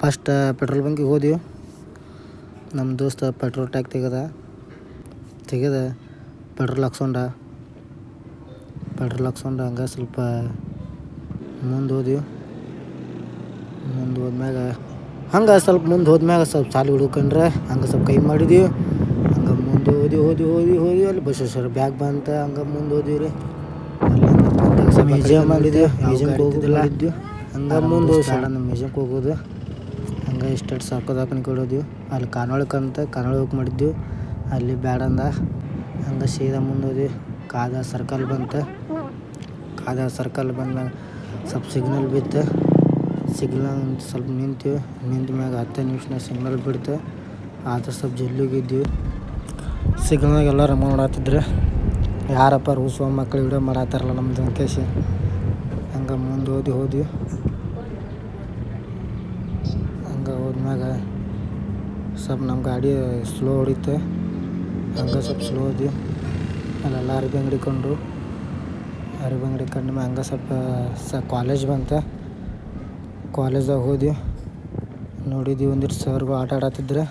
First petrol ಬಂಕಿಗೆ ಹೋದ್ವಿ. ನಮ್ಮ ದೋಸ್ತ ಪೆಟ್ರೋಲ್ ಟ್ಯಾಂಕ್ ತೆಗೆದ ಪೆಟ್ರೋಲ್ ಹಾಕ್ಸ್ಕೊಂಡು ಹಂಗೆ ಸ್ವಲ್ಪ ಮುಂದೆ ಹೋದ್ವಿ. ಮುಂದೆ ಹೋದ್ಮ್ಯಾಗ ಸ್ವಲ್ಪ ಸಾಲಿ ಹುಡ್ಕೊಂಡ್ರೆ ಹಂಗೆ ಸ್ವಲ್ಪ ಕೈ ಮಾಡಿದ್ವಿ. ಹಂಗೆ ಮುಂದೆ ಹೋದ್ವಿ ಅಲ್ಲಿ ಬಸವೇಶ್ವರ ಬ್ಯಾಗ್ ಬಂತ. ಹಂಗೆ ಮುಂದೆ ಹೋದ್ವಿ ರೀ. ಅಲ್ಲಿಂದ ಮ್ಯೂಸಿಯಮ್ ಮಾಡಿದ್ವಿ. ಮ್ಯೂಸಿಯಮ್ಗೆ ಹೋಗಿದ್ದಿಲ್ಲ. ಹಂಗೆ ಮುಂದೆ ಮ್ಯೂಸಿಯಮ್ಗೆ ಹೋಗೋದು. ಹಂಗೆ ಇಷ್ಟು ಸಾಕೋದಾಕನ್ ಕೊಡೋದ್ವಿ. ಅಲ್ಲಿ ಕಾನಾಳಕ್ಕೆ ಹೋಗಿ ಮಾಡಿದ್ವಿ. ಅಲ್ಲಿ ಬ್ಯಾಡ ಅಂದ. ಹಂಗೆ ಸೀದಾ ಮುಂದೆ ಹೋದ್ವಿ. ಕಾದ ಸರ್ಕಲ್ ಬಂದ್ಮ್ಯಾಗ ಸ್ವಲ್ಪ ಸಿಗ್ನಲ್ ಬಿತ್ತು. ಸ್ವಲ್ಪ ನಿಂತ ಮ್ಯಾಗ 10 ನಿಮಿಷನಾಗ ಸಿಗ್ನಲ್ ಬಿಡ್ತು. ಆದ್ರೆ ಸ್ವಲ್ಪ ಜಲ್ಲಿಗಿದ್ವಿ. ಸಿಗ್ನಲ್ನಾಗ ಎಲ್ಲ ರಮ ಮಾಡತ್ತಿದ್ರು. ಯಾರಪ್ಪ ರೂಸುವ ಮಕ್ಕಳು ವಿಡಿಯೋ ಮಾಡತ್ತಾರಲ್ಲ ನಮ್ದು ಅಂಕೇಶಿ. ಹಂಗೆ ಮುಂದೆ ಹೋದ್ವಿ. ಹಂಗೆ ಹೋದ್ಮ್ಯಾಗ ಸ್ವಲ್ಪ ನಮ್ಮ ಗಾಡಿ ಸ್ಲೋ ಹೊಡಿತು. ಹಂಗೆ ಸ್ವಲ್ಪ ಸ್ಲೋ ಹೋದ್ವಿ. ಅಲ್ಲೆಲ್ಲ ಅರ್ಬಿ ಅಂಗಡಿ ಕಂಡು ಹಂಗೆ ಸ್ವಲ್ಪ ಕಾಲೇಜ್ ಬಂತು. ಕಾಲೇಜ್ದಾಗ ಹೋದ್ವಿ. ನೋಡಿದ್ವಿ ಒಂದಿಷ್ಟು ಸರ್ಗಳು ಆಟ ಆಡತ್ತಿದ್ರೆ.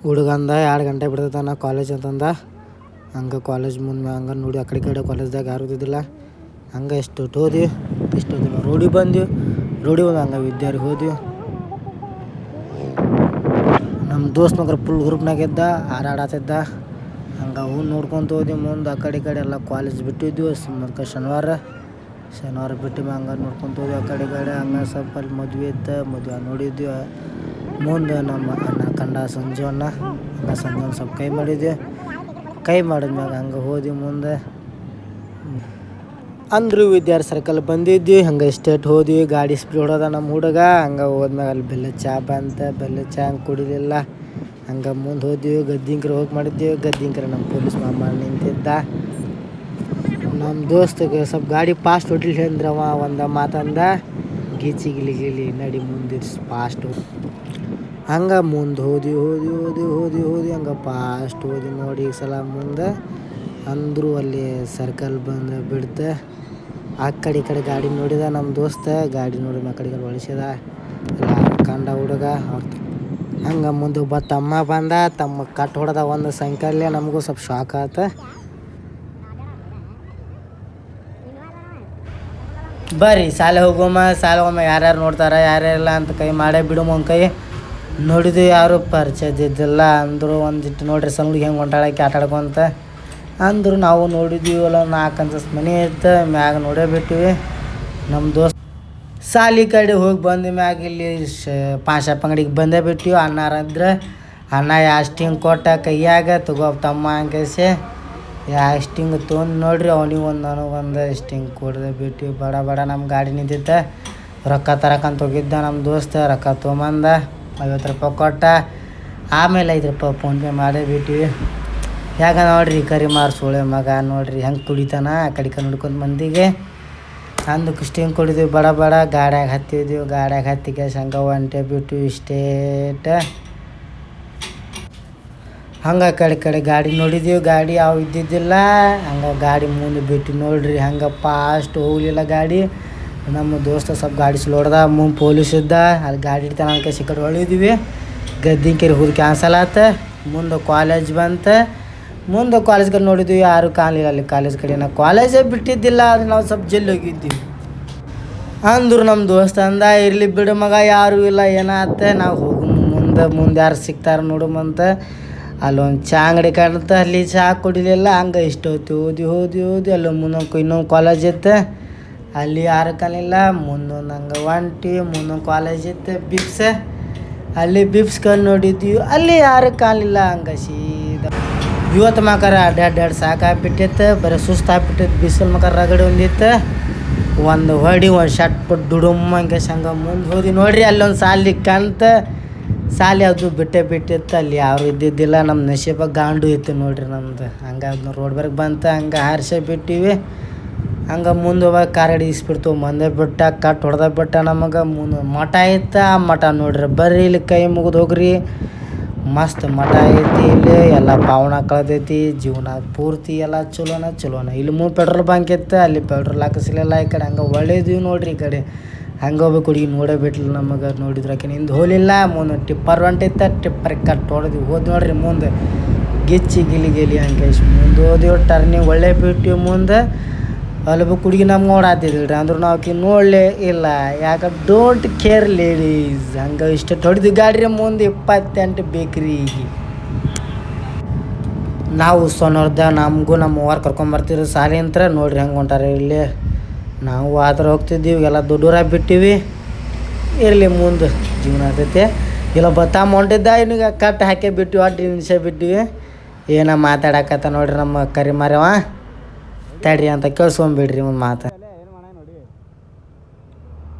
ಹುಡುಗ ಅಂದ 2 ಗಂಟೆ ಬಿಡ್ತೈತನ ಕಾಲೇಜ್ ಅಂತಂದ. ಹಂಗೆ ಕಾಲೇಜ್ ಮುಂದೆ ಹಂಗೆ ನೋಡಿ ಆ ಕಡೆ ಕಾಲೇಜ್ದಾಗ ಯಾರು ಇದ್ದಿದ್ದಿಲ್ಲ. ಹಂಗೆ ಇಷ್ಟೊತ್ತು ಹೋದ್ವಿ. ರೋಡಿಗೆ ಬಂದು ಹಂಗೆ ವಿದ್ಯಾರ್ಥಿ ಹೋದ್ವಿ. ನಮ್ಮ ದೋಸ್ತ ಮಗರ ಫುಲ್ ಗ್ರೂಪ್ನಾಗ ಇದ್ದ ಆಡಾಡತ್ತಿದ್ದ. ಹಂಗೆ ಅವ್ನು ನೋಡ್ಕೊತ ಹೋದ್ವಿ. ಮುಂದೆ ಆ ಕಡೆ ಎಲ್ಲ ಕಾಲೇಜ್ ಬಿಟ್ಟಿದ್ವಿ. ಮತ್ತು ಶನಿವಾರ ಬಿಟ್ಟು ಹಂಗೆ ನೋಡ್ಕೊತ ಹೋದ್ವಿ. ಆ ಕಡೆ ಹಂಗೆ ಸ್ವಲ್ಪ ಅಲ್ಲಿ ಮದುವೆ ನೋಡಿದ್ವಿ. ಮುಂದೆ ನಮ್ಮ ಅಣ್ಣ ಕಂಡ ಸಂಜೀವಣ್ಣ. ಹಂಗೆ ಸಂಜೀವಣ್ಣ ಸ್ವಲ್ಪ ಕೈ ಮಾಡಿದ್ಮ್ಯಾಗ ಹಂಗೆ ಹೋದ್ವಿ ಮುಂದೆ. ಅಂದ್ರು ವಿದ್ಯಾರ್ಥಿ ಸರ್ಕಲ್ ಬಂದಿದ್ವಿ. ಹಂಗೆ ಸ್ಟೇಟ್ ಹೋದ್ವಿ. ಗಾಡಿ ಸ್ಪೀಡ್ ಹೊಡೋದ ನಮ್ಮ ಹುಡುಗ. ಹಂಗೆ ಹೋದ್ಮ್ಯಾಗ ಅಲ್ಲಿ ಬೆಲ್ಲ ಚಹಾ ಬಂತ. ಬೆಲ್ಲ ಚಹಾ ಹಂಗೆ ಕುಡಿಲಿಲ್ಲ. ಹಂಗೆ ಮುಂದೆ ಹೋದ್ವಿ. ಗದ್ದಿಂಕ್ರ ಹೋಗಿ ಮಾಡಿದ್ವಿ. ಗದ್ದಿಂಕ್ರ ನಮ್ಮ ಪೊಲೀಸ್ ಮಾಮ ನಿಂತಿದ್ದ. ನಮ್ಮ ದೋಸ್ತಗೆ ಸ್ವಲ್ಪ ಗಾಡಿ ಫಾಸ್ಟ್ ಹೊಡಿಲಿ ಅಂದ್ರೆ ಅವ ಒಂದು ಮಾತಂದ. ಗಿಲಿ ನಡಿ ಮುಂದೆ ಫಾಸ್ಟು. ಹಂಗೆ ಮುಂದೆ ಹೋದ್ವಿ. ಹಂಗೆ ಫಾಸ್ಟ್ ಹೋದ್ವಿ ನೋಡಿ. ಈ ಸಲ ಮುಂದೆ ಅಂದರು ಅಲ್ಲಿ ಸರ್ಕಲ್ ಬಂದು ಬಿಡ್ತೆ. ಆ ಕಡೆ ಗಾಡಿ ನೋಡಿದ ನಮ್ಮ ದೋಸ್ತ. ಗಾಡಿ ನೋಡಿ ಆ ಕಡೆ ಒಳಿಸಿದ. ಕಂಡ ಹುಡುಗ ಹಂಗೆ ಮುಂದೆ ತಮ್ಮ ಬಂದ. ತಮ್ಮ ಕಟ್ ಹೊಡೆದ ಒಂದು ಸೈಕಲ್ಲೇ. ನಮಗೂ ಸ್ವಲ್ಪ ಶಾಕ್ ಆಯ್ತು. ಬರ್ರಿ ಶಾಲೆ ಹೋಗೋಮ ಯಾರ್ಯಾರು ನೋಡ್ತಾರೆ ಯಾರ್ಯಾರಿಲ್ಲ ಅಂತ ಕೈ ಮಾಡೇ ಬಿಡುಮ ಒಂದು ಕೈ. ನೋಡಿದ್ವಿ ಯಾರು ಪರಿಚಯದಿದ್ದಿಲ್ಲ. ಅಂದರು ಒಂದಿಟ್ಟು ನೋಡ್ರಿ ಸಣ್ಣ ಹೆಂಗೆ ಹೊಂಟಾಳಕ್ಕೆ ಆಟಾಡ್ಕೊಂತ ಅಂದರು. ನಾವು ನೋಡಿದ್ವಿ. 4 ಅಂತಸ್ತು ಮನೆ ಇತ್ತು. ಮ್ಯಾಗ ನೋಡೇ ಬಿಟ್ಟಿವಿ. ನಮ್ಮ ದೋಸ್ತ ಸಾಲಿ ಕಡೆ ಹೋಗಿ ಬಂದ ಮ್ಯಾಗ ಇಲ್ಲಿ ಪಾಶಪ್ಪ ಅಂಗಡಿಗೆ ಬಂದೇ ಬಿಟ್ಟಿವಿ. ಅಣ್ಣಾರಂದ್ರೆ ಅಣ್ಣ ಯಾಸ್ಟಿಂಗ್ ಕೊಟ್ಟ ಕೈಯಾಗ ತಗೋ ತಮ್ಮ ಅಂಕೇಸಿ ಯಾಸ್ಟಿಂಗ್ ತೊಗೊಂಡು ನೋಡ್ರಿ. ಅವನಿಗೆ ನನಗೊಂದು ಸ್ಟಿಂಗ್ ಕೊಡದೆ ಬಿಟ್ಟಿವಿ. ಬಡ ನಮ್ಮ ಗಾಡಿ ನಿಂತಿತ್ತು. ರೊಕ್ಕ ತರಕಂತ ಹೋಗಿದ್ದ ನಮ್ಮ ದೋಸ್ತ. ರೊಕ್ಕ ತೊಗೊಂಬಂದ 50 ರೂಪಾಯಿ ಕೊಟ್ಟ. ಆಮೇಲೆ 5 ರೂಪಾಯಿ ಫೋನ್ಪೇ ಮಾಡೇ ಬಿಟ್ಟಿವಿ. ಯಾಕೆ ನೋಡ್ರಿ ಕರಿ ಮಾರ್ಸೋಳೆ ಮಗ ನೋಡ್ರಿ ಹೆಂಗೆ ಕುಡಿತಾನ. ಆ ಕಡೆ ನೋಡ್ಕೊಂಡು ಮಂದಿಗೆ ಅಂದಕ್ಕೆ ಸ್ಟಿಂಗ್ ಕುಡಿದ್ವಿ. ಬಡ ಗಾಡ್ಯಾಗ ಹತ್ತಿದ್ವಿ. ಗಾಡ್ಯಾಗ ಹತ್ತಿಗೆ ಹಂಗೆ ಒಂಟೆ ಬಿಟ್ಟು ಇಷ್ಟೇಟ. ಹಂಗೆ ಕಡೆ ಗಾಡಿ ನೋಡಿದ್ದೀವಿ. ಗಾಡಿ ಯಾವ ಇದ್ದಿದ್ದಿಲ್ಲ. ಹಂಗೆ ಗಾಡಿ ಮುಂದೆ ಬಿಟ್ಟು ನೋಡ್ರಿ ಹಂಗೆ ಫಾಸ್ಟ್ ಹೋಗಲಿಲ್ಲ ಗಾಡಿ. ನಮ್ಮ ದೋಸ್ತ ಸ್ವಲ್ಪ ಗಾಡಿ ಸ್ಲೋ ಹೊಡ್ದ. ಮುಂದೆ ಪೊಲೀಸ್ ಇದ್ದ. ಅಲ್ಲಿ ಗಾಡಿ ಇಡ್ತಾನೆ ಅನ್ಕೆ ಸಿಕ್ಕಡೆ ಹೊಳಿದ್ವಿ. ಗದ್ದಿಂಕೆರಿ ಹೋಗಿ ಕ್ಯಾನ್ಸಲ್ ಆಯ್ತು. ಮುಂದೆ ಕಾಲೇಜ್ ಬಂತು. ಮುಂದೆ ಕಾಲೇಜ್ ಕಡೆ ನೋಡಿದ್ವಿ ಯಾರು ಕಾಣಲಿಲ್ಲ. ಅಲ್ಲಿ ಕಾಲೇಜ್ ಕಡೆ ಕಾಲೇಜೇ ಬಿಟ್ಟಿದ್ದಿಲ್ಲ. ಅದು ನಾವು ಸ್ವಲ್ಪ ಜಲ್ದಿ ಹೋಗಿದ್ವಿ. ಅಂದ್ರು ನಮ್ಮ ದೋಸ್ತ ಅಂದ ಇರಲಿ ಬಿಡು ಮಗ ಯಾರೂ ಇಲ್ಲ ಏನಾತ ನಾವು ಹೋಗು ಮುಂದೆ ಯಾರು ಸಿಗ್ತಾರೆ ನೋಡುಮಂತ. ಅಲ್ಲೊಂದು ಚಹಾ ಅಂಗಡಿ ಕಾಣುತ್ತೆ. ಅಲ್ಲಿ ಚಹಾ ಕುಡಿಲಿಲ್ಲ. ಹಂಗೆ ಇಷ್ಟೊತ್ತು ಹೋದ್ವಿ. ಅಲ್ಲೊಂದು ಇನ್ನೊಂದು ಕಾಲೇಜ್ ಇತ್ತು. ಅಲ್ಲಿ ಯಾರು ಕಾಣಲಿಲ್ಲ. ಮುಂದೊಂದು ಹಂಗೆ ಮುಂದೊಂದು ಕಾಲೇಜ್ ಇತ್ತು ಬಿಪ್ಸ್. ಅಲ್ಲಿ ಬಿಪ್ಸ್ ಕಂಡು ನೋಡಿದ್ವಿ. ಅಲ್ಲಿ ಯಾರು ಕಾಣಲಿಲ್ಲ. ಹಂಗೆ ಸೀದಾ ಇವತ್ತು ಮಕರ ಅಡ್ಡಾಡಿ ಸಾಕಾಗ್ಬಿಟ್ಟಿತ್ತು. ಬರೀ ಸುಸ್ತು ಆಗ್ಬಿಟ್ಟಿತ್ತು. ಬಿಸಿಲು ಮಕರ ರಗಡೆ ಒಂದಿತ್ತು. ಒಂದು ಶರ್ಟ್ ಪಟ್ಟು ದುಡುಮ್ಮ ಹಂಗೆ ಮುಂದೆ ಹೋದ್ವಿ ನೋಡ್ರಿ. ಅಲ್ಲೊಂದು ಸಾಲಿ ಕಂತ ಸಾಲಿ ಅದು ಬಿಟ್ಟಿತ್ತು. ಅಲ್ಲಿ ಯಾರು ಇದ್ದಿದ್ದಿಲ್ಲ. ನಮ್ಮ ನಶೀಬ ಗಾಂಡು ಇತ್ತು ನೋಡ್ರಿ ನಮ್ದು. ಹಂಗೆ ಅದನ್ನ ರೋಡ್ವರೆಗೆ ಬಂತು. ಹಂಗೆ ಹಾರಿಸೇ ಬಿಟ್ಟಿವಿ. ಹಂಗೆ ಮುಂದೆ ಹೋಗಿ ಕಾರಡಿ ಇಸ್ಬಿಡ್ತು. ಮಂದೆ ಬಿಟ್ಟ ಕಟ್ ಹೊಡೆದ ಬಿಟ್ಟ. ನಮಗೆ ಮುಂದೆ ಮಠ ಇತ್ತು. ಆ ಮಠ ನೋಡ್ರಿ ಬರ್ರಿ ಇಲ್ಲಿ ಕೈ ಮುಗಿದು ಹೋಗ್ರಿ. ಮಸ್ತ್ ಮಠ ಐತಿ ಇಲ್ಲಿ ಎಲ್ಲ ಪಾವನ ಕಳೆದೈತಿ ಜೀವನ ಪೂರ್ತಿ ಎಲ್ಲ ಚಲೋನ ಇಲ್ಲಿ ಪೆಟ್ರೋಲ್ ಬಂಕ್ ಇತ್ತು ಅಲ್ಲಿ ಪೆಟ್ರೋಲ್ ಹಾಕಿಸ್ಲಿಲ್ಲ ಈ ಕಡೆ ಹಂಗೆ ಒಳ್ಳೇದೀವಿ ನೋಡ್ರಿ ಈ ಕಡೆ ಹಂಗೆ ಹೋಗ್ಬೇಕು ಹುಡುಗಿ ನೋಡೇ ಬಿಟ್ಲಿಲ್ಲ ನಮಗೆ ನೋಡಿದ್ರಕ್ಕೆ ನಿಂದು ಹೋಲಿಲ್ಲ ಮುಂದೆ ಟಿಪ್ಪರ್ ಹೊಂಟಿತ್ತ ಟಿಪ್ಪರ್ ಕಟ್ ಹೊಡೆದ್ವಿ ಹೋದ್ ನೋಡ್ರಿ ಮುಂದೆ ಗಿಚ್ಚಿ ಗಿಲಿ ಹಂಗೆ ಮುಂದೆ ಹೋದಿವಿ ಟರ್ನಿಂಗ್ ಒಳ್ಳೆ ಬಿಟ್ಟಿವಿ ಮುಂದೆ ಅಲ್ಲಿ ಹುಡುಗಿ ನಮ್ಗೆ ನೋಡಾತಿದ್ರಿ ಅಂದ್ರೂ ನಾವು ಆಕಿ ನೋಡಲೇ ಇಲ್ಲ ಯಾಕೆ ಡೋಂಟ್ ಕೇರ್ ಲೇಡೀಸ್ ಹಂಗೆ ಇಷ್ಟು ಹೊಡೆದು ಗಾಡಿ ಮುಂದೆ 28 ಬೇಕ್ರಿ ಈಗ ನಾವು ಸೊನ್ನೋರ್ದ ನಮಗೂ ನಮ್ಮ ಅವ್ವಾರು ಕರ್ಕೊಂಬರ್ತಿದ್ರು ಸಾಲಿ ಅಂತ ನೋಡ್ರಿ ಹೆಂಗೆ ಹೊಂಟಾರೆ ಇಲ್ಲಿ ನಾವು ಆ ಥರ ಹೋಗ್ತಿದ್ದೀವಿ ಎಲ್ಲ ದೊಡ್ಡೂರಾಗಿ ಬಿಟ್ಟಿವಿ ಇರಲಿ ಮುಂದೆ ಜೀವನ ಆಗ್ತೈತೆ ಇಲ್ಲ ಹೊಂಟಿದ್ದ ಇನ್ನೀಗ ಕಟ್ ಹಾಕಿ ಬಿಟ್ಟಿವಿ 8 ನಿಮಿಷ ಬಿಟ್ಟಿವಿ ಏನೋ ಮಾತಾಡಕತ್ತ ನೋಡ್ರಿ ನಮ್ಮ ಕರಿಮಾರವ ತಡ್ರಿ ಅಂತ ಕೇಳಿಸ್ಕೊಂಬಿಡ್ರಿ ಒಂದು ಮಾತು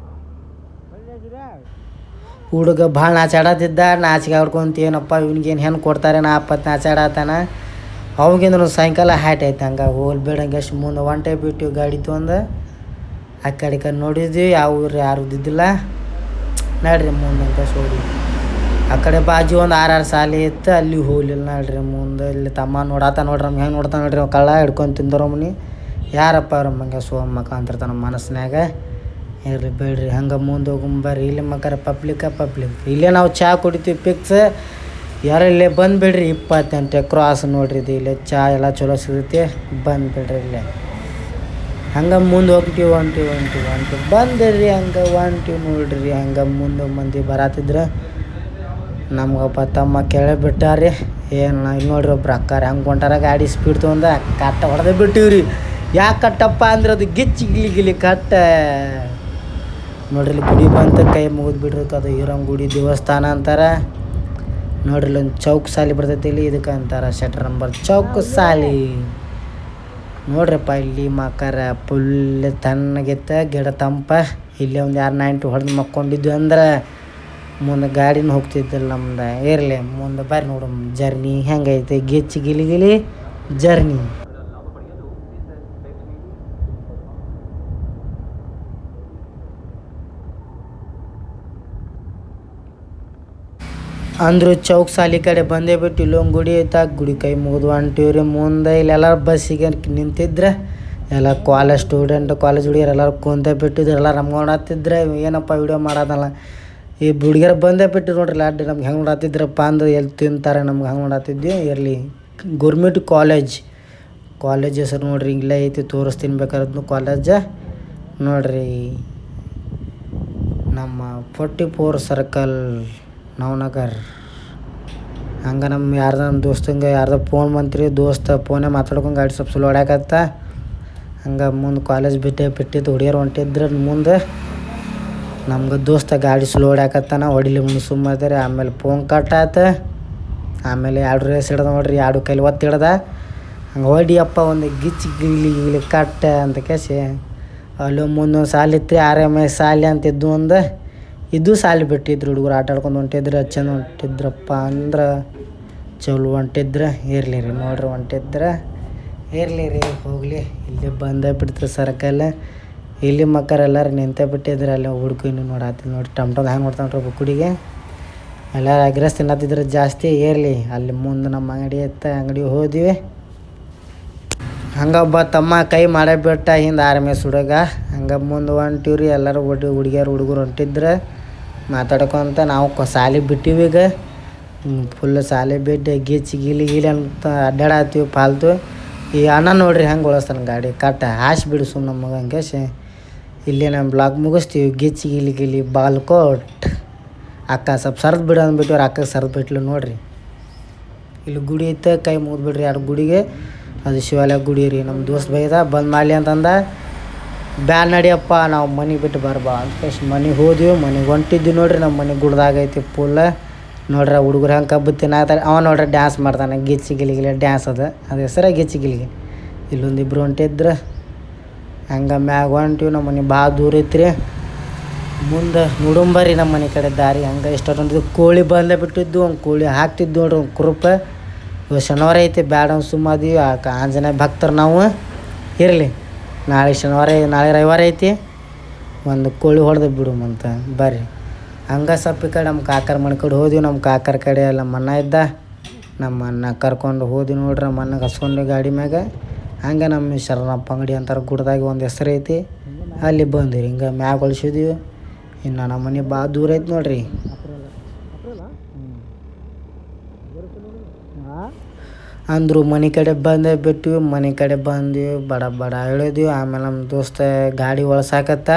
ಹುಡುಗ ಭಾಳ ನಾಚಾಡತ್ತಿದ್ದ ನಾಚಿಗೆ ಆಡ್ಕೊಂತ ಏನಪ್ಪ ಇವ್ನಿಗೇನು ಹೆಣ್ಣು ಕೊಡ್ತಾರೆ ನಾ ನಾಚಾಡತ್ತಾನ ಅವಾಗಿಂದ ಸಾಯಂಕಾಲ ಹ್ಯಾಟ್ ಐತೆ ಹಂಗೆ ಹೋಲ್ಬೇಡಂಗೆ ಅಷ್ಟು ಮುಂದೆ ಒಂಟೆ ಬಿಟ್ಟು ಗಾಡಿ ತೊಂದು ಆ ಕಡೆ ನೋಡಿದ್ವಿ ಯಾವ ಊರು ಯಾರು ಇದ್ದಿದ್ದಿಲ್ಲ ನಡ್ರಿ ಮುಂದೆ ಅಂತ ಸೋಡಿ ಆ ಕಡೆ ಬಾಜು ಒಂದು 6 ಸಾಲಿ ಇತ್ತು ಅಲ್ಲಿ ಹೋಗ್ಲಿಲ್ಲ ನೋಡ್ರಿ ಮುಂದೆ ಇಲ್ಲಿ ತಮ್ಮ ನೋಡಾತ ನೋಡ್ರಿ ನಮ್ಗೆ ಹೆಂಗೆ ನೋಡ್ತಾನೆ ನೋಡ್ರಿ ಕಳ್ಳ ಹಿಡ್ಕೊಂಡು ತಿಂದರಮ್ಮನಿ ಯಾರಪ್ಪ ಅವ್ರಮ್ಮಂಗೆ ಸೋಮಕ್ಕ ಅಂತಿರ್ತಾನೆ ನಮ್ಮ ಮನಸ್ಸಿನಾಗ ಇರ್ರಿ ಬೇಡ್ರಿ ಹಂಗೆ ಮುಂದೆ ಹೋಗುಂಬರ್ರಿ ಇಲ್ಲಿ ಮಕ್ಕರ ಪಬ್ಲಿಕ್ ಇಲ್ಲೇ ನಾವು ಚಹಾ ಕುಡಿತೀವಿ ಫಿಕ್ಸ್ ಯಾರು ಇಲ್ಲೇ ಬಂದುಬಿಡ್ರಿ 28 ಕ್ರಾಸ್ ನೋಡ್ರಿ ಇದು ಇಲ್ಲೇ ಚಹಾ ಎಲ್ಲ ಚಲೋ ಸಿಗುತ್ತೆ ಬಂದುಬಿಡ್ರಿ ಇಲ್ಲೇ ಹಂಗೆ ಮುಂದೆ ಹೊಂಟಿವಿ ಬಂದಿರ್ರಿ ಹಂಗೆ ಹೊಂಟಿವಿ ನೋಡ್ರಿ ಹಂಗೆ ಮುಂದೆ ಮಂದಿ ಬರತ್ತಿದ್ರೆ ನಮ್ಗೊಬ್ಬ ತಮ್ಮ ಕೇಳಿಬಿಟ್ಟಾರಿ ಏನು ಇಲ್ಲಿ ನೋಡ್ರಿ ಒಬ್ರು ಅಕ್ಕಾರ ಹಂಗೆ ಹೊಂಟಾರ ಗಾಡಿ ಸ್ಪೀಡ್ ತೊಗೊಂಡು ಕಟ್ಟ ಹೊಡೆದೇ ಬಿಟ್ಟಿವ್ರಿ ಯಾಕೆ ಕಟ್ಟಪ್ಪ ಅಂದ್ರೆ ಅದು ಗಿಚ್ಚಿ ಗಿಲಿ ಕಟ್ಟ ನೋಡ್ರಿ ಇಲ್ಲಿ ಗುಡಿ ಬಂತ ಕೈ ಮುಗಿದು ಬಿಡ್ರಿ ಅದು ಹೀರಂಗ ಗುಡಿ ದೇವಸ್ಥಾನ ಅಂತಾರೆ ನೋಡ್ರಿ ಇಲ್ಲಿ ಒಂದು ಚೌಕ್ ಸಾಲಿ ಬರ್ತೈತಿ ಇಲ್ಲಿ ಇದಕ್ಕೆ ಅಂತಾರೆ ಶೆಟ್ರ್ ನಂಬರ್ ಚೌಕ್ ಸಾಲಿ ನೋಡ್ರಪ್ಪ ಇಲ್ಲಿ ಮಕರ ಫುಲ್ ತಣ್ಣಗಿತ್ತ ಗಿಡ ತಂಪ ಇಲ್ಲಿ ಒಂದು 290 ಹೊಡೆದು ಮಕ್ಕೊಂಡಿದ್ವಿ ಅಂದ್ರೆ ಮುಂದೆ ಗಾಡಿನ ಹೋಗ್ತಿದ್ದಿಲ್ಲ ನಮ್ದು ಇರಲಿ ಮುಂದೆ ಬರ್ರಿ ನೋಡು ಜರ್ನಿ ಹೆಂಗೈತೆ ಗಿಚ್ಚಿ ಗಿಲಿ ಜರ್ನಿ ಅಂದರು ಚೌಕ್ ಸಾಲಿ ಕಡೆ ಬಂದೇ ಬಿಟ್ಟು ಇಲ್ಲೊಂದು ಗುಡಿ ಐತೆ ಗುಡಿ ಕೈ ಮುಗಿದು ಹೊಂಟಿವ್ರಿ ಮುಂದೆ ಇಲ್ಲೆಲ್ಲ ಬಸ್ಸಿಗೆ ನಿಂತಿದ್ರೆ ಎಲ್ಲ ಕಾಲೇಜ್ ಸ್ಟೂಡೆಂಟ್ ಕಾಲೇಜ್ ಹುಡುಗಿಯರು ಎಲ್ಲರೂ ಕುಂತ ಬಿಟ್ಟಿದ್ರು ಎಲ್ಲ ನಮ್ಗೆ ನೋಡತ್ತಿದ್ರೆ ಏನಪ್ಪ ವಿಡಿಯೋ ಮಾಡೋದಲ್ಲ ಈ ಹುಡುಗಿಯರು ಬಂದೇ ಬಿಟ್ಟು ನೋಡ್ರಿ ಅಡ್ಡಿ ನಮ್ಗೆ ಹೆಂಗೆ ನೋಡತ್ತಿದ್ರಪ್ಪ ಅಂದ್ರೆ ಎಲ್ಲಿ ತಿಂತಾರೆ ನಮ್ಗೆ ಹಂಗೆ ನೋಡತ್ತಿದ್ವಿ ಇರಲಿ ಗೌರ್ಮೆಂಟ್ ಕಾಲೇಜ್ ಹೆಸರು ನೋಡ್ರಿ ಇಲ್ಲೇ ಐತಿ ತೋರಿಸ್ತೀನಿ ಬೇಕಾದ್ರೂ ಕಾಲೇಜ್ ನೋಡ್ರಿ ನಮ್ಮ 44 ಸರ್ಕಲ್ ನವನಗರ್ ಹಂಗೆ ನಮ್ಮ ನಮ್ಮ ದೋಸ್ತಂಗೆ ಯಾರ್ದೋ ಫೋನ್ ಬಂತ್ರಿ ದೋಸ್ತ ಫೋನೇ ಮಾತಾಡ್ಕೊಂಡು ಗಾಡಿ ಸ್ವಲ್ಪ ಸ್ಲೋ ಹೊಡ್ಯಾಕತ್ತ ಹಂಗೆ ಮುಂದೆ ಕಾಲೇಜ್ ಬಿಟ್ಟಿದ್ದು ಹುಡುಗಿಯರು ಹೊಂಟಿದ್ರೆ ಮುಂದೆ ನಮ್ಗೆ ದೋಸ್ತ ಗಾಡಿ ಸ್ಲೋ ಹೊಡ್ಯಾಕತ್ತಾನ ಹೊಡಿಲಿ ಮುಂದೆ ಸುಮ್ಮನೆ ಆಮೇಲೆ ಫೋನ್ ಕಟ್ ಆತ ಆಮೇಲೆ 2 ರೇಸ್ ಹಿಡ್ದ ನೋಡ್ರಿ 2 ಕೈಲಿ ಒತ್ತು ಹಿಡ್ದ ಹಂಗೆ ಹೊಡಿಯಪ್ಪ ಒಂದು ಗಿಚ್ಚಿ ಗಿಲಿ ಕಟ್ಟ ಅಂತ ಕೇಸಿ ಅಲ್ಲಿ ಮುಂದೊಂದು ಸಾಲಿ ಇತ್ತು RMI ಸಾಲಿ ಅಂತಿದ್ದು ಒಂದು ಇದು ಸಾಲಿ ಬಿಟ್ಟಿದ್ರು ಹುಡುಗರು ಆಟ ಆಡ್ಕೊಂಡು ಹೊಂಟಿದ್ರೆ ಚೆಂದ ಹೊಂಟಿದ್ರಪ್ಪ ಅಂದ್ರೆ ಚಲೋ ಹೊಂಟಿದ್ರೆ ಇರಲಿ ರೀ ನೋಡ್ರಿ ಹೊಂಟಿದ್ರೆ ಇರಲಿ ರೀ ಹೋಗಲಿ ಇಲ್ಲಿ ಬಂದೇ ಬಿಡ್ತಾರೆ ಸರ್ಕಲ್ ಇಲ್ಲಿ ಮಕ್ಕರು ಎಲ್ಲರೂ ನಿಂತೇ ಬಿಟ್ಟಿದ್ರೆ ಅಲ್ಲಿ ಹುಡುಗಿನ ನೋಡಾತಿದ್ ನೋಡಿ ಟಮ್ಟಮ್ದು ಹೆಂಗೆ ನೋಡ್ತಾನ್ರಿ ಕುಡಿಗೆ ಎಲ್ಲರೂ ಅಗ್ರೆಸ್ ತಿನ್ನತ್ತಿದ್ರೆ ಜಾಸ್ತಿ ಇರಲಿ ಅಲ್ಲಿ ಮುಂದೆ ನಮ್ಮ ಅಂಗಡಿ ಇತ್ತು ಅಂಗಡಿ ಹೋದ್ವಿ ಹಂಗೆ ಒಬ್ಬ ತಮ್ಮ ಕೈ ಮಾಡಬಿಟ್ಟ ಹಿಂದೆ RMI ಹುಡುಗ ಹಂಗೆ ಮುಂದೆ ಹೊಂಟಿವ್ರಿ ಎಲ್ಲರೂ ಹುಡುಗರು ಹೊಂಟಿದ್ರೆ ಮಾತಾಡ್ಕೊತ ನಾವು ಸಾಲಿ ಬಿಟ್ಟಿವಿ ಈಗ ಫುಲ್ ಸಾಲಿ ಬಿಟ್ಟು ಗಿಚ್ಚಿ ಗಿಲಿ ಅಂತ ಅಡ್ಡಾಡತ್ತೀವಿ ಫಾಲ್ತು ಈ ಅಣ್ಣ ನೋಡ್ರಿ ಹೆಂಗೆ ಉಳಿಸ್ತಾನೆ ಗಾಡಿ ಕಟ್ಟ ಬಿಡು ಸುಮ್ಮನೆ ಮಗ ಹಂಗೆ ಇಲ್ಲಿ ನಮ್ಮ ಬ್ಲಾಗ್ ಮುಗಿಸ್ತೀವಿ ಗಿಚ್ಚಿ ಗಿಲಿ ಬಾಲ್ಕೋಟ್ ಅಕ್ಕ ಸ್ವಲ್ಪ ಸರ್ದು ಬಿಡು ಅಂದ್ಬಿಟ್ಟು ಅವ್ರು ಅಕ್ಕಗೆ ಸರ್ದು ಬಿಟ್ಲು ನೋಡ್ರಿ ಇಲ್ಲಿ ಗುಡಿ ಐತೆ ಕೈ ಮುಗಿದ್ಬಿಡ್ರಿ 2 ಗುಡಿಗೆ ಅದು ಶಿವಾಲಯ ಗುಡಿ ರೀ ನಮ್ಮ ದೋಸ್ತ್ ಬೈದ ಬಂದ್ ಮಾಡಲಿ ಅಂತಂದ ಬ್ಯಾಲ್ ನಡಿಯಪ್ಪ ನಾವು ಮನೆಗೆ ಬಿಟ್ಟು ಬರ್ಬಾ ಅಂತ ಮನೆಗೆ ಹೋದ್ವಿ ಮನೆಗೆ ಹೊಂಟಿದ್ವಿ ನೋಡ್ರಿ ನಮ್ಮ ಮನೆ ಗುಡ್ದಾಗೈತಿ ಫುಲ್ ನೋಡ್ರಿ ಹುಡುಗರು ಹೆಂಗೆ ಕಬ್ಬು ತಿನ್ನಾತಾರೆ ಅವ ನೋಡ್ರಿ ಡ್ಯಾನ್ಸ್ ಮಾಡ್ತಾನೆ ಗಿಚ್ಚಿ ಗಿಲಿ ಡ್ಯಾನ್ಸ್ ಅದು ಹೆಸರೇ ಗಿಚ್ಚಿ ಗಿಲಿಗೆ ಇಲ್ಲೊಂದಿಬ್ರು ಹೊಂಟಿದ್ರೆ ಹಂಗೆ ಮ್ಯಾಗ ಹೊಂಟಿವಿ ನಮ್ಮ ಮನೆ ಭಾಳ ದೂರ ಐತ್ರಿ ಮುಂದೆ ನೋಡುಂಬರಿ ನಮ್ಮ ಮನೆ ಕಡೆ ದಾರಿ ಹಂಗೆ ಇಷ್ಟೊಂದು ಕೋಳಿ ಬಂದೇ ಬಿಟ್ಟಿದ್ದು ಒಂದು ಕೋಳಿ ಹಾಕ್ತಿದ್ದು ನೋಡ್ರಿ ಒಂದು ಕುರುಪ ಶನಿವಾರ ಐತಿ ಬ್ಯಾಡ ಸುಮ್ಮದಿ ಆಂಜನೇಯ ಭಕ್ತರು ನಾವು ಇರಲಿ ನಾಳೆ ರವಿವಾರ ಐತಿ ಒಂದು ಕೋಳಿ ಹೊಡೆದು ಬಿಡುಮಂತ ಬರ್ರಿ ಹಂಗೆ ಸ್ವಲ್ಪ ಈ ಕಡೆ ನಮ್ಮ ಕಾಕರ ಮನೆ ಕಡೆ ಹೋದ್ವಿ. ನಮ್ಮ ಕಾಕರ ಕಡೆ ಎಲ್ಲ ಮನ್ನ ಇದ್ದ, ನಮ್ಮ ಅಣ್ಣ ಕರ್ಕೊಂಡು ಹೋದ್ವಿ ನೋಡ್ರಿ. ನಮ್ಮ ಅಣ್ಣಗೆ ಹಸ್ಕೊಂಡು ಗಾಡಿ ಮ್ಯಾಗ ಹಂಗೆ ನಮ್ಮ ಶರಣಪ್ಪ ಅಂಗಡಿ ಅಂತಾರೆ ಗುಡ್ದಾಗಿ ಒಂದು ಹೆಸರು ಐತಿ, ಅಲ್ಲಿ ಬಂದ್ವಿ. ಹಿಂಗೆ ಮ್ಯಾಗ ಹೊಳ್ಸಿದ್ವಿ. ಇನ್ನು ನಮ್ಮ ಮನೆ ಭಾಳ ದೂರ ಐತಿ ನೋಡ್ರಿ. ಅಂದರು ಮನೆ ಕಡೆ ಬಂದೇ ಬಿಟ್ವಿ. ಮನೆ ಕಡೆ ಬಂದ್ವಿ, ಬಡ ಬಡ ಹೇಳಿದ್ವಿ. ಆಮೇಲೆ ನಮ್ಮ ದೋಸ್ತ ಗಾಡಿ ಒಳಸಾಕತ್ತ,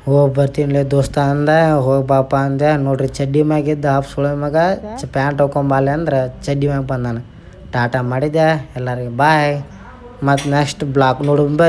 ಹೋಗಿ ಬರ್ತೀನಿ ದೋಸ್ತ ಅಂದ. ಹೋಗಿ ಬಾಪ ಅಂದೆ. ನೋಡ್ರಿ ಚಡ್ಡಿ ಮ್ಯಾಗಿದ್ದ ಹಾಫ್ ಸುಳೆ ಮ್ಯಾಗ ಪ್ಯಾಂಟ್ ಹಾಕೊಂಬಾಲೆ ಅಂದ್ರೆ ಚಡ್ಡಿ ಮ್ಯಾಗ ಬಂದಾನ. ಟಾಟಾ ಮಾಡಿದ್ದೆ ಎಲ್ಲರಿಗೆ ಬಾಯ್. ಮತ್ತು ನೆಕ್ಸ್ಟ್ ಬ್ಲಾಕ್ ನೋಡೋಣ ಬರ್ರಿ.